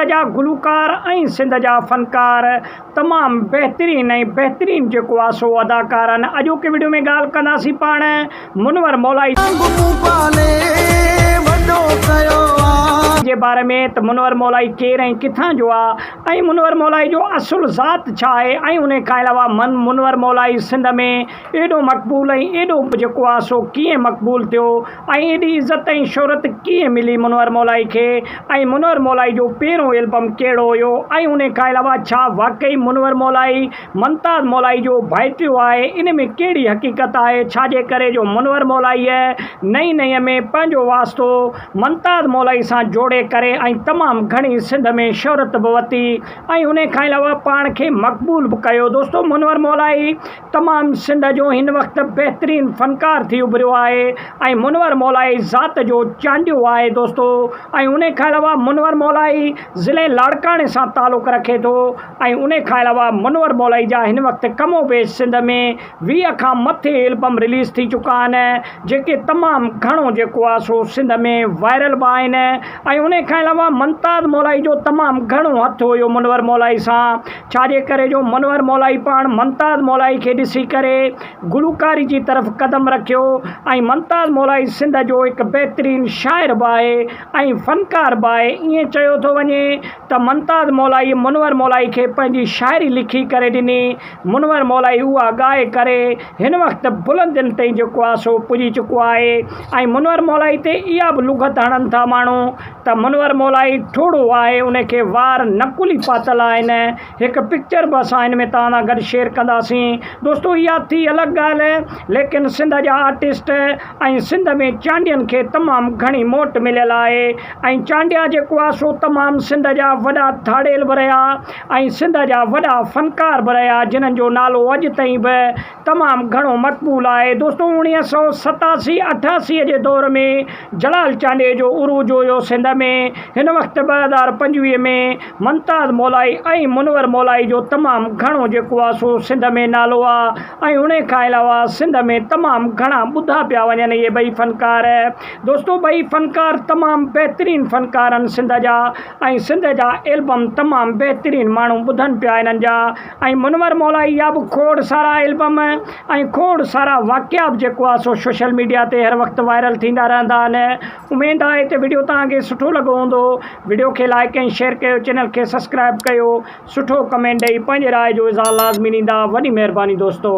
जा गुलकार ऐं सिंध जा फ़नकार तमामु बहितरीन ऐं बहितरीन जेको आहे सो अदाकार आहिनि। अॼोके वीडियो में ॻाल्हि कंदासीं पाण मुनवर मौलाई जे बारे में त मुनवर मौलाई केरु ऐं किथां जो आहे ऐं मुनवर मौलाई जो असुल ज़ात छा आहे ऐं उन खां अलावा मुनवर मौलाई सिंध में एॾो मक़बूल ऐं एॾो जेको आहे सो कीअं मक़बूल थियो ऐं एॾी इज़त ऐं शोहरत कीअं मिली मुनवर मौलाई खे ऐं मुनवर मौलाई जो पहिरियों एल्बम कहिड़ो हुयो ऐं उन खां अलावा छा वाक़ई मुनवर मौलाई मुमताज़ मौलाई जो भाइटियो आहे। इन में कहिड़ी हक़ीक़त आहे छाजे करे जो मुनवर मौलाईअ नई नईअ में पंहिंजो वास्तो मुमताज़ मौलाई सां जोड़े करे ऐं तमामु घणी सिंध में शोहरत बि वरिती ऐं उन खां अलावा पाण खे मक़बूल बि कयो। दोस्तो मुनवर मौलाई तमामु सिंध जो हिन वक़्तु बहितरीन फ़नकार थी उभरियो आहे ऐं मुनवर मौलाई ज़ात जो चांडियो आहे दोस्तो। ऐं उन खां अलावा मुनवर मौलाई ज़िले लाड़काणे सां तालुक़ रखे थो ऐं उन खां अलावा मुनवर मौलाई जा हिन वक़्तु कमो बेश सिंध में 20 खां मथे एल्बम रिलीज़ थी चुका आहिनि जेके तमामु घणो जेको आहे सो सिंध में वायरल बि आहिनि ऐं उन खां अलावा मुमताज़ मौलाई जो तमामु घणो हथु हुयो मुनवर मौलाई सां छाजे करे जो मुनवर मौलाई पाण मुमताज़ मौलाई खे ॾिसी करे गुलकारी जी तरफ़ क़दम रखियो ऐं मुमताज़ मौलाई सिंध जो हिकु बहितरीन शाइर बि आहे ऐं फ़नकार बि आहे। ईअं चयो थो वञे त मुमताज़ मौलाई मुनवर मौलाई खे पंहिंजी शाइरी लिखी करे ॾिनी। मुनवर मौलाई उहा ॻाए करे हिन वक़्तु बुलंदियुनि ताईं जेको आहे सो पुॼी चुको आहे ऐं मुनवर मौलाई ते इहा बि लुघत हणनि था माण्हू त मुनवर मौलाई ठोड़ो आहे उनखे वार नकुली पातल आहिनि। हिकु पिक्चर बि असां हिन में तव्हां सां गॾु शेयर कंदासीं दोस्तो। इहा थी अलॻि ॻाल्हि लेकिन सिंध जा आर्टिस्ट ऐं सिंध में चांडियनि खे तमामु घणी मोट मिलियल आहे ऐं चांडिया जेको आहे सो तमामु सिंध जा वॾा थाड़ेल बि रहिया ऐं सिंध जा वॾा फ़नकार बि रहिया जिन्हनि जो नालो अॼु ताईं बि तमामु घणो मक़बूल आहे दोस्तो। 1987-88 जे दौर में जलाल चांडिये जो उरूज हुयो सिंध में। हिन वक़्तु 2025 में मुमताज़ मौलाई ऐं मुनवर मौलाई जो तमामु घणो जेको आहे सो सिंध में नालो आहे ऐं उन खां अलावा सिंध में तमामु घणा ॿुधा पिया वञनि इहे ॿई फ़नकार दोस्तो। ॿई फ़नकार तमामु बहितरीन फ़नकार आहिनि सिंध जा ऐं सिंध जा एल्बम तमामु बहितरीन माण्हू ॿुधनि पिया हिननि जा ऐं मुनवर मौलाई जा बि खोड़ सारा एल्बम ऐं खोड़ सारा वाक़िया बि जेको आहे सो सोशल मीडिया ते हर वक़्तु वायरल थींदा रहंदा आहिनि। उमेदु आहे त वीडियो तव्हांखे सुठो लॻो हूंदो। वीडियो खे लाइक ऐं शेयर कयो, चैनल खे सब्सक्राइब कयो, सुठो कमेंट ॾेई पंहिंजे राय जो इज़हार लाज़मी ॾींदा। वॾी महिरबानी दोस्तो।